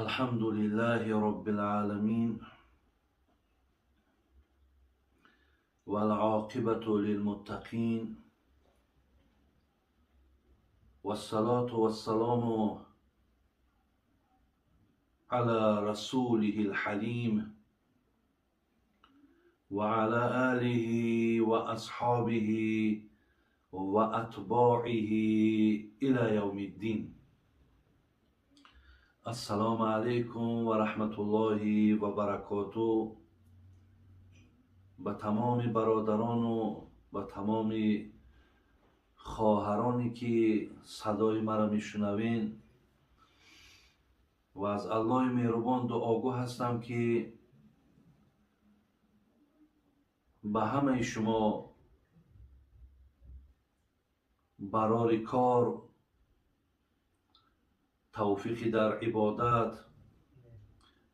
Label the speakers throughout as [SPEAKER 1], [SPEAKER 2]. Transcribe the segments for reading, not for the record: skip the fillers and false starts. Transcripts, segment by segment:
[SPEAKER 1] الحمد لله رب العالمين والعاقبة للمتقين والصلاة والسلام على رسوله الحليم وعلى آله وأصحابه وأتباعه إلى يوم الدين. السلام علیکم و رحمت الله و برکاته به تمام برادران و به تمام خواهرانی که صدای مرا میشنوین و از الله مهربان دعاگو هستم که به همه شما برای کار توفیقی در عبادت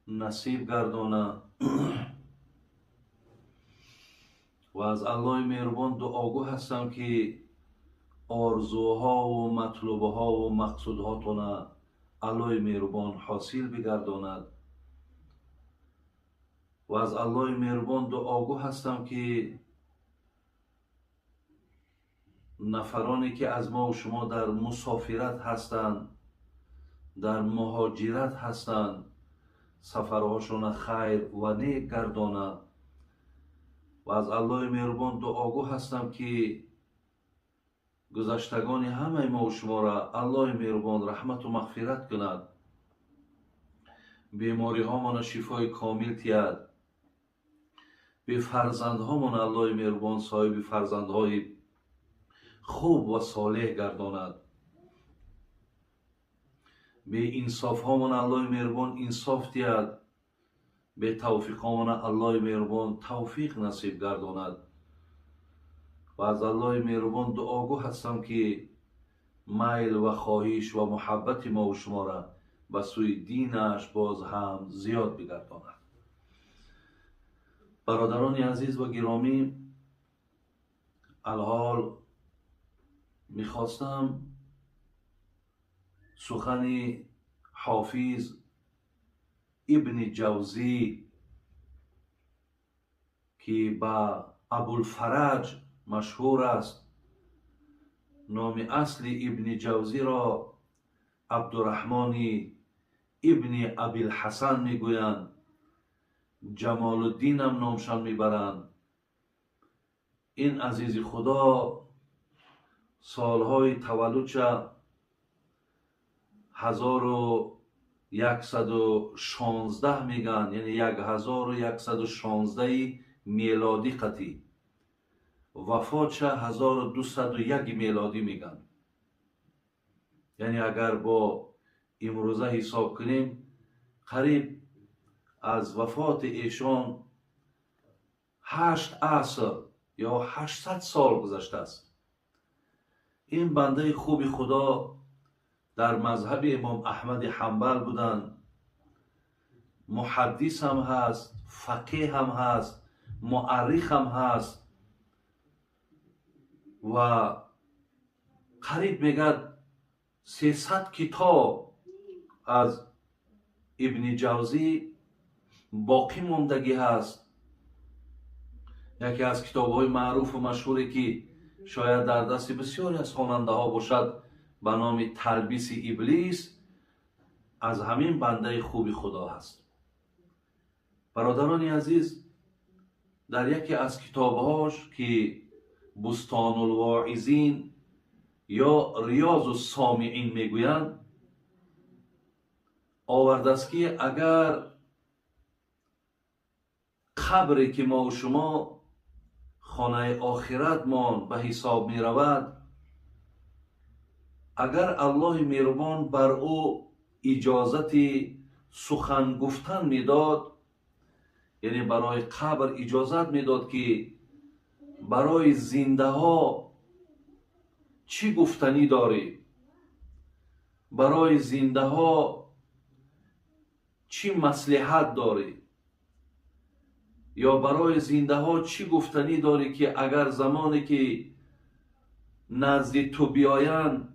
[SPEAKER 1] نصیب گردانه و از الله مهربان دعاگو هستم که آرزوها و مطلوبها و مقصودهاتون الله مهربان حاصل بگرداند و از الله مهربان دعاگو هستم که نفرانی که از ما و شما در مسافرت هستند، در مهاجرت هستند، سفرهاشون خیر و نیک گردانه و از الله مهربان دعاگو هستم که گذشتگان همه ما و شما را الله مهربان رحمت و مغفرت کند، بیماری هامان شفای کامل تید، به فرزندهامان الله مهربان صاحب فرزندهای خوب و صالح گرداند، به انصاف هامان الله مهربان انصاف دید، به توفیق هامان الله مهربان توفیق نصیب گرداند و از الله مهربان دعاگو هستم که میل و خواهش و محبت ما و شما را به سوی دینش باز هم زیاد بگرداند. برادران عزیز و گرامی، الحال میخواستم سخن حافظ ابن جوزی که با ابوالفرج مشهور است، نام اصل ابن جوزی را عبدالرحمن ابن ابی الحسن میگویند، جمال الدین هم نامشان میبرند. این عزیز خدا سالهای تولدش 1116 میگن، یعنی 1116 میلادی قطعی، وفاتش 1201 میلادی میگن. یعنی اگر با امروزه حساب کنیم قریب از وفات ایشان 8 عصر یا 800 سال گذشته است. این بنده خوب خدا در مذهب امام احمد حنبل بودن، محدث هم هست، فقیه هم هست، مؤرخ هم هست و قریب میگد 300 کتاب از ابن جوزی باقی موندگی هست. یکی از کتاب های معروف و مشهوری که شاید در دست بسیاری از خواننده ها باشد به نام تلبیس ابلیس از همین بنده خوبی خدا هست. برادران عزیز، در یکی از کتابهاش که بستان الواعظین یا ریاض السامعین میگویند آورده است که اگر قبری که ما و شما خانه آخرت مان به حساب می رود، اگر الله مهربان بر او اجازت سخن گفتن میداد، یعنی برای قبر اجازت میداد که برای زنده ها چی گفتنی داری، برای زنده ها چی مصلحت داری، یا برای زنده ها چی گفتنی داری که اگر زمانی که نزد تو بیایند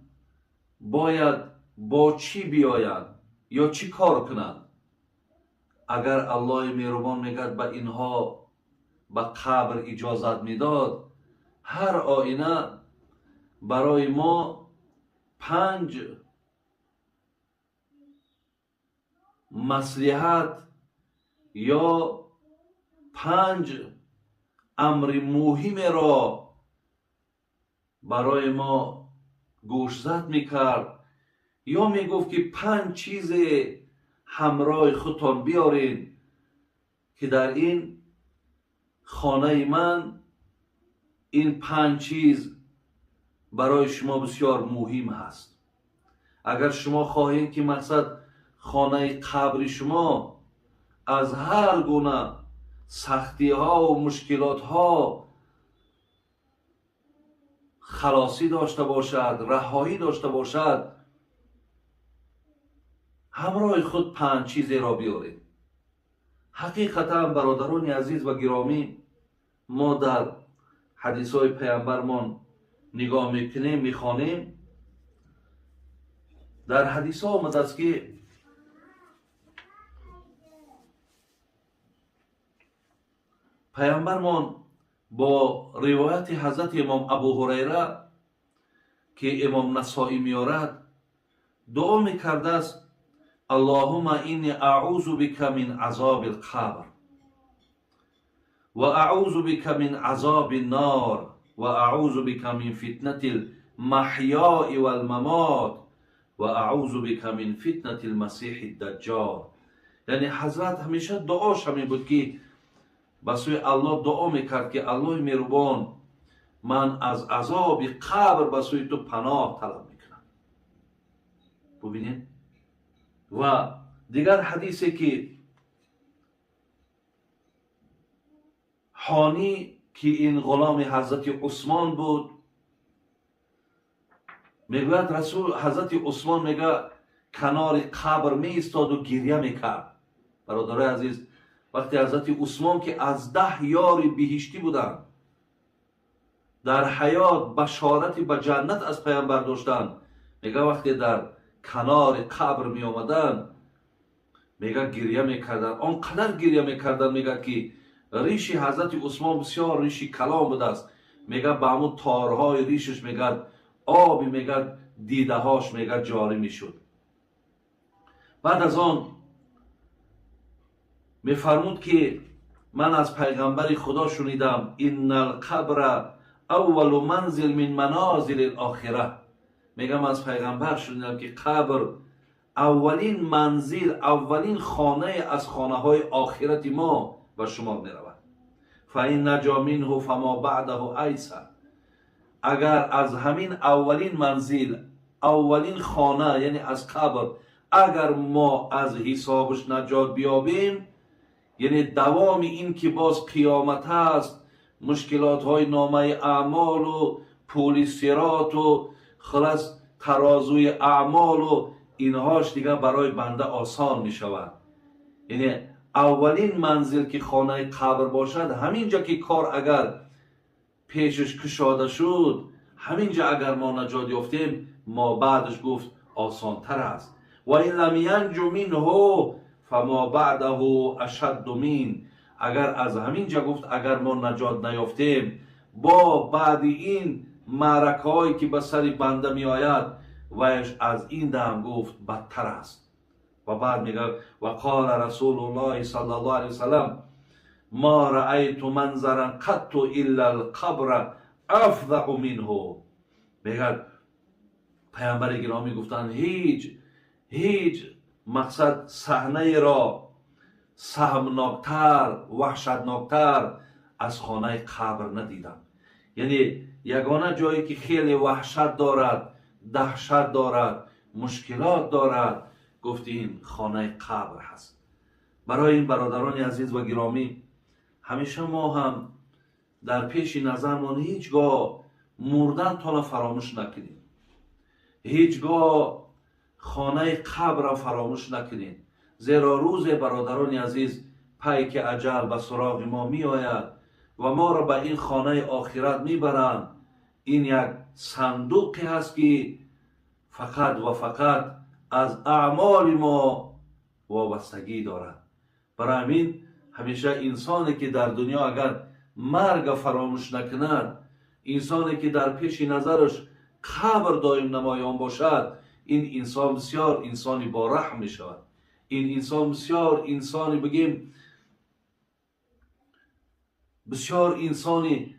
[SPEAKER 1] باید با چی بیایند، یا چی کار کنند؟ اگر الله مهربان میگد به اینها به قبر اجازت میداد، هر آینه برای ما 5 مصلحت یا 5 امر مهم را برای ما گوشزد میکرد، یا میگفت که 5 چیز همراه خودتان بیارین که در این خانه من این 5 چیز برای شما بسیار مهم هست. اگر شما خواهید که مقصد خانه قبر شما از هر گونه سختی ها و مشکلات ها خلاصی داشته باشد، رهایی داشته باشد، همراه خود 5 چیزی را بیارید. حقیقتا برادران عزیز و گرامی، ما در حدیث های پیامبرمان نگاه میکنیم، میخوانیم. در حدیث ها آمده است که پیامبرمان با روایت حضرت امام ابو هریره که امام نسائی میارد دعا میکرده است: اللهم اینی اعوذ بک من عذاب القبر و اعوذ بک من عذاب النار و اعوذ بک من فتنة المحیاء والممات و اعوذ بک من فتنة المسیح الدجال. یعنی حضرت همیشه دعاش همین بود که به سوی الله دعا میکرد که الله مهربان، من از عذاب قبر به سوی تو پناه طلب میکنم. ببینید. و دیگر حدیثی که حانی که این غلام حضرت عثمان بود، میگوید رسول حضرت عثمان میگه کنار قبر می ایستاد و گریه میکرد. برادرای عزیز، وقتی حضرت عثمان که از 10 یار بهشتی بودن، در حیات بشارت به جنت از پیامبر داشتن، میگه وقتی در کنار قبر می آمدن میگه گریه میکردن، آنقدر گریه میکردن میگه که ریش حضرت عثمان بسیار ریش کلام بوده است. میگه به همون تارهای ریشش میگه آبی میگه دیده هاش میگه جاری میشد. بعد از آن میفرمود که من از پیغمبر خدا شنیدم: ان القبر اول منزل من منازل الاخره. میگم از پیغمبر شنیدم که قبر اولین منزل، اولین خانه از خانه های آخرت ما و شما میرود. فإن نجا منه فما بعده ایسر. اگر از همین اولین منزل، اولین خانه یعنی از قبر، اگر ما از حسابش نجات بیابیم، یعنی دوام این که باز قیامت هست، مشکلات های نامه اعمال و پول صراط و خلاص ترازوی اعمال و اینهاش دیگه برای بنده آسان می شود. یعنی اولین منزل که خانه قبر باشد، همینجا که کار اگر پیشش کشاده شد، همینجا اگر ما نجات یافتیم، ما بعدش گفت آسان تر است. و این لم ینجو منه فما بعده اشد من. اگر از همینجا گفت اگر ما نجات نیافتیم، با بعد این معرکه هایی که به سر بنده می آید، ویش از این دم گفت بدتر است. و بعد میگه و قال رسول الله صلی الله علیه وسلم: ما رأیت منظرا قط الا القبر افظع منه. میگه پیامبر گرامی گفتن هیچ مقصد صحنه را سهمناکتر، وحشتناکتر از خانه قبر ندیدم. یعنی یگانه جایی که خیلی وحشت دارد، دهشت دارد، مشکلات دارد، گفت این خانه قبر هست. برای این برادران عزیز و گرامی، همیشه ما هم در پیش نظرمان هیچگاه مردن تا فراموش نکنیم، هیچگاه خانه قبر را فراموش نکنیم. زیرا روز برادران عزیز پیک اجل به سراغ ما می آید و ما را به این خانه آخرت می برند. این یک صندوقی هست که فقط و فقط از اعمال ما وابستگی دارد. برای همین همیشه انسانی که در دنیا اگر مرگ فراموش نکند، انسانی که در پیش نظرش قبر دائم نمایان باشد، این انسان بسیار انسانی با رحم می شود. این انسان بسیار انسانی بگیم بسیار انسانی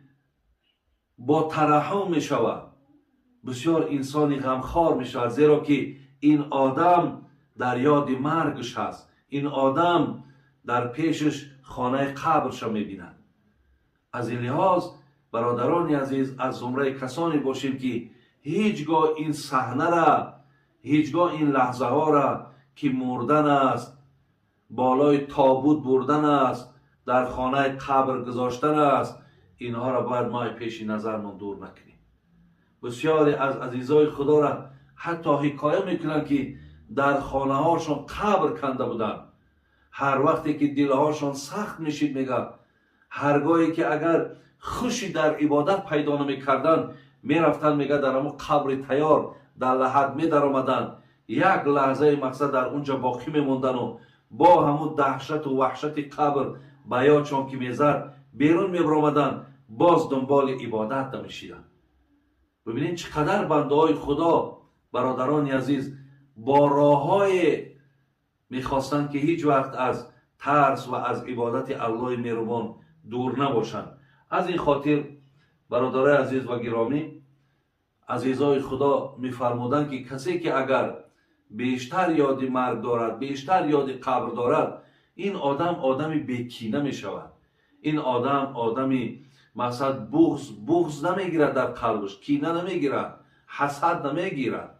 [SPEAKER 1] با ترحم می شود، بسیار انسانی غمخوار می شود، زیرا که این آدم در یاد مرگش هست. این آدم در پیشش خانه قبرش می بیند. از این لحاظ برادران عزیز، از زمره کسانی باشیم که هیچگاه این صحنه را، هیچگاه این لحظه ها را که مردن است، بالای تابوت بردن است، در خانه قبر گذاشتن است، اینها را باید ما پیش نظرمون دور نکنیم. بسیاری از عزیزای خدا را حتی حکایه میکنن که در خانه هاشون قبر کنده بودن. هر وقتی که دلهاشون سخت میشید، میگه هرگاهی که اگر خوشی در عبادت پیدا نمیکردن، میرفتن میگه در همون قبر تیار در لحد می در آمدن، یک لحظه مقصد در اونجا باقی میموندن و با همون دهشت و وحشت قبر بیاچون که میزد بیرون میبرامدن، باز دنبال عبادت نمیشیدن. ببینید چقدر بنده های خدا، برادران عزیز، با راه های میخواستن که هیچ وقت از ترس و از عبادت الله مهربان دور نباشند. از این خاطر برادرای عزیز و گرامی، عزیزای خدا میفرمودند که کسی که اگر بیشتر یاد مرگ دارد، بیشتر یاد قبر دارد، این آدم آدمی بیکینه می شود. این آدم آدمی مثلا بغض نمیگیرد در قلبش، کینه نمیگیرد، حسد نمیگیرد.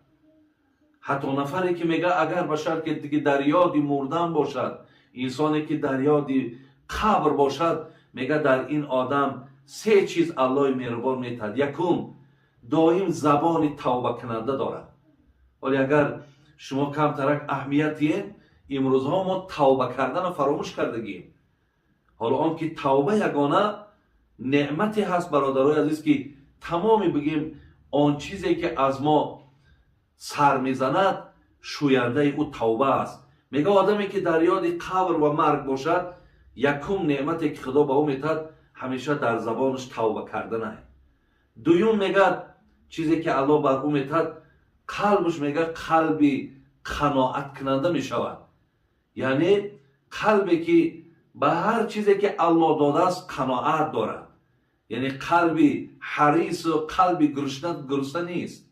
[SPEAKER 1] حتی نفری که میگه اگر بشر که دیگه در یاد مردن باشد، انسانی که در یاد قبر باشد، میگه در این آدم سه چیز الله مهربان میتد. یکم، دائم زبان توبه کننده دارد. ولی اگر شما کم ترک اهمیتین، امروزها ما توبه کردن فراموش کردگیم. حالا آن که توبه یگانه نعمتی هست برادرای عزیز که تمامی بگیم آن چیزی که از ما سر میزند شوینده او توبه است. میگه آدمی که در یاد قبر و مرگ باشد، یکم نعمتی که خدا به او میتد همیشه در زبانش توبه کردن است. دوم میگه چیزی که الله بر او میتد، قلبش میگه قلبی قناعت کننده میشود. یعنی قلبی که به هر چیزی که الله داده است قناعت دارد. یعنی قلبی حریص و قلبی گرسنه نیست.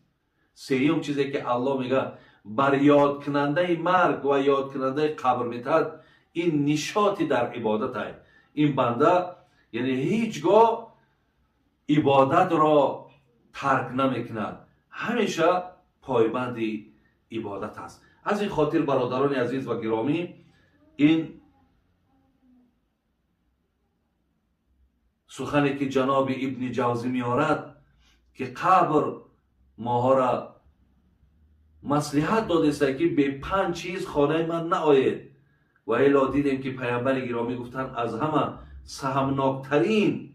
[SPEAKER 1] سوم چیزی که الله میگه بر یاد کننده مرگ و یاد کننده قبر میتد، این نشاطی در عبادت است. این بنده یعنی هیچگاه عبادت را ترک نمیکند، همیشه پایبند عبادت است. از این خاطر برادران عزیز و گرامی، این سخنی که جناب ابن جوزی میارد که قبر ماها را مصلحت داده است که به 5 چیز خانه من نآید. و الا دیدیم که پیامبر گرامی گفتن از همه سهمناکترین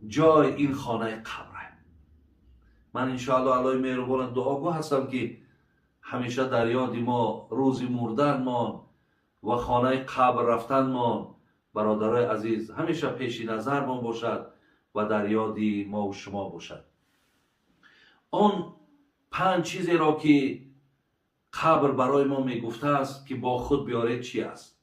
[SPEAKER 1] جای این خانه قبره. من انشاءالله الله مهربان دعاگو هستم که همیشه در یاد ما روزی مردن ما و خانه قبر رفتن ما، برادرای عزیز، همیشه پیش نظر ما باشد و در یادی ما و شما باشد. آن 5 چیزی را که قبر برای ما میگفته است که با خود بیارید چی است؟